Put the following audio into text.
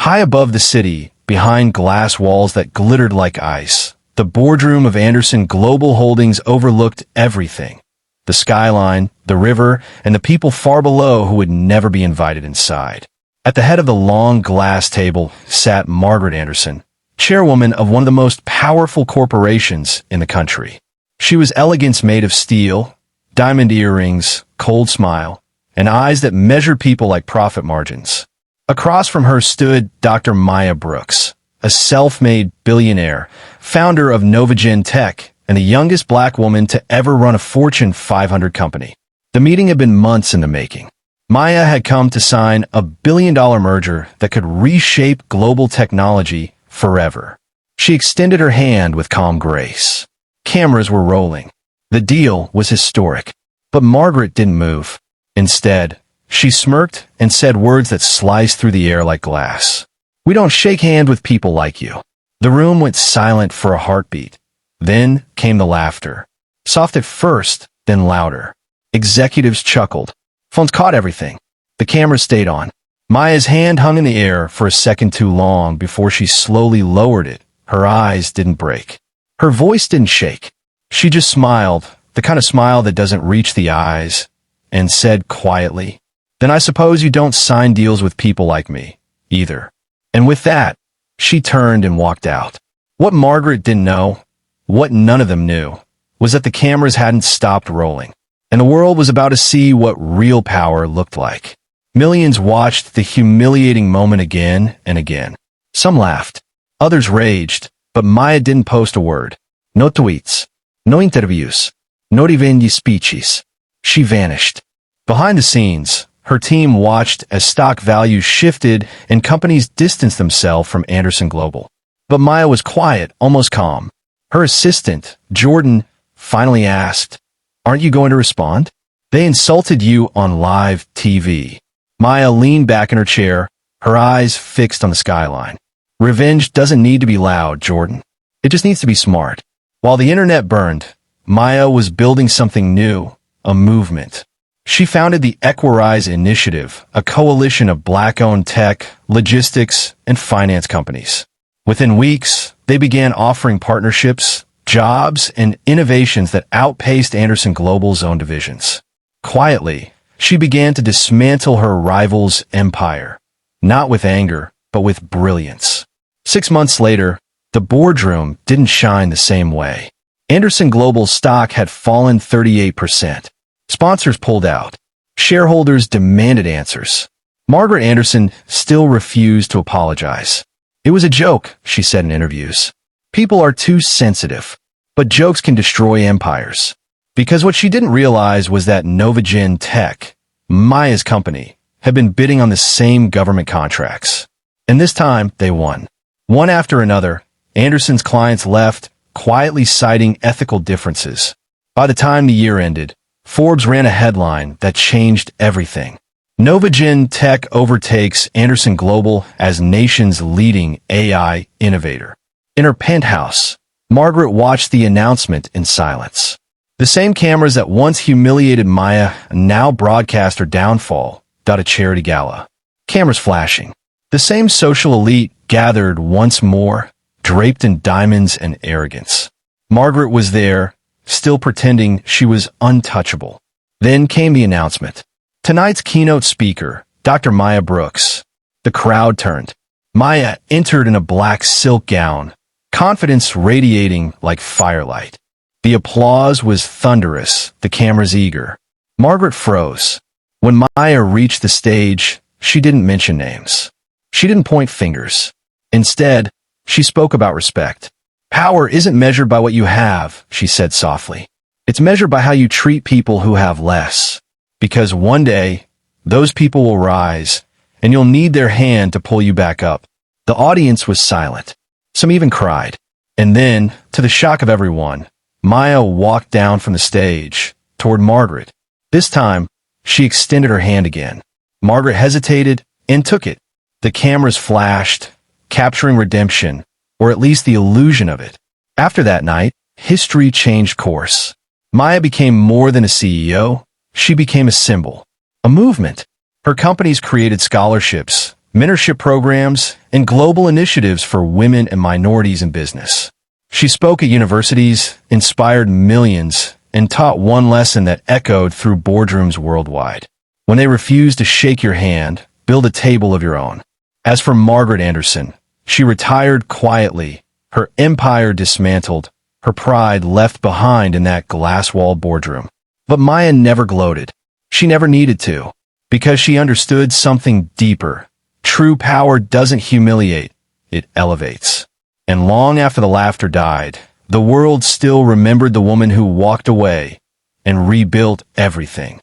High above the city, behind glass walls that glittered like ice, the boardroom of Anderson Global Holdings overlooked everything. The skyline, the river, and the people far below who would never be invited inside. At the head of the long glass table sat Margaret Anderson, chairwoman of one of the most powerful corporations in the country. She was elegance made of steel, diamond earrings, cold smile, and eyes that measured people like profit margins. Across from her stood Dr. Maya Brooks, a self-made billionaire, founder of Novagen Tech, and the youngest black woman to ever run a Fortune 500 company. The meeting had been months in the making. Maya had come to sign a billion-dollar merger that could reshape global technology forever. She extended her hand with calm grace. Cameras were rolling. The deal was historic. But Margaret didn't move. Instead, she smirked and said words that sliced through the air like glass. "We don't shake hands with people like you." The room went silent for a heartbeat. Then came the laughter. Soft at first, then louder. Executives chuckled. Phones caught everything. The camera stayed on. Maya's hand hung in the air for a second too long before she slowly lowered it. Her eyes didn't break. Her voice didn't shake. She just smiled, the kind of smile that doesn't reach the eyes, and said quietly, "Then I suppose you don't sign deals with people like me, either." And with that, she turned and walked out. What Margaret didn't know, what none of them knew, was that the cameras hadn't stopped rolling, and the world was about to see what real power looked like. Millions watched the humiliating moment again and again. Some laughed, others raged, but Maya didn't post a word. No tweets, no interviews, not even the speeches. She vanished. Behind the scenes, her team watched as stock values shifted and companies distanced themselves from Anderson Global. But Maya was quiet, almost calm. Her assistant, Jordan, finally asked, "Aren't you going to respond? They insulted you on live TV." Maya leaned back in her chair, her eyes fixed on the skyline. "Revenge doesn't need to be loud, Jordan. It just needs to be smart." While the internet burned, Maya was building something new, a movement. She founded the Equirise Initiative, a coalition of black-owned tech, logistics, and finance companies. Within weeks, they began offering partnerships, jobs, and innovations that outpaced Anderson Global's own divisions. Quietly, she began to dismantle her rival's empire, not with anger, but with brilliance. 6 months later, the boardroom didn't shine the same way. Anderson Global's stock had fallen 38%. Sponsors pulled out. Shareholders demanded answers. Margaret Anderson still refused to apologize. "It was a joke," she said in interviews. "People are too sensitive, but jokes can destroy empires." Because what she didn't realize was that Novagen Tech, Maya's company, had been bidding on the same government contracts. And this time, they won. One after another, Anderson's clients left, quietly citing ethical differences. By the time the year ended, Forbes ran a headline that changed everything. Novagen Tech overtakes Anderson Global as nation's leading AI innovator. In her penthouse, Margaret watched the announcement in silence. The same cameras that once humiliated Maya now broadcast her downfall at a charity gala. Cameras flashing. The same social elite gathered once more, draped in diamonds and arrogance. Margaret was there, still pretending she was untouchable. Then came the announcement. Tonight's keynote speaker, Dr. Maya Brooks. The crowd turned. Maya entered in a black silk gown, confidence radiating like firelight. The applause was thunderous, the cameras eager. Margaret froze. When Maya reached the stage, she didn't mention names. She didn't point fingers. Instead, she spoke about respect. "Power isn't measured by what you have," she said softly. "It's measured by how you treat people who have less. Because one day, those people will rise, and you'll need their hand to pull you back up." The audience was silent. Some even cried. And then, to the shock of everyone, Maya walked down from the stage, toward Margaret. This time, she extended her hand again. Margaret hesitated, and took it. The cameras flashed, capturing redemption, or at least the illusion of it. After that night, history changed course. Maya became more than a CEO. She became a symbol, a movement. Her companies created scholarships, mentorship programs, and global initiatives for women and minorities in business. She spoke at universities, inspired millions, and taught one lesson that echoed through boardrooms worldwide. When they refuse to shake your hand, build a table of your own. As for Margaret Anderson, she retired quietly, her empire dismantled, her pride left behind in that glass-walled boardroom. But Maya never gloated. She never needed to, because she understood something deeper. True power doesn't humiliate, it elevates. And long after the laughter died, the world still remembered the woman who walked away and rebuilt everything.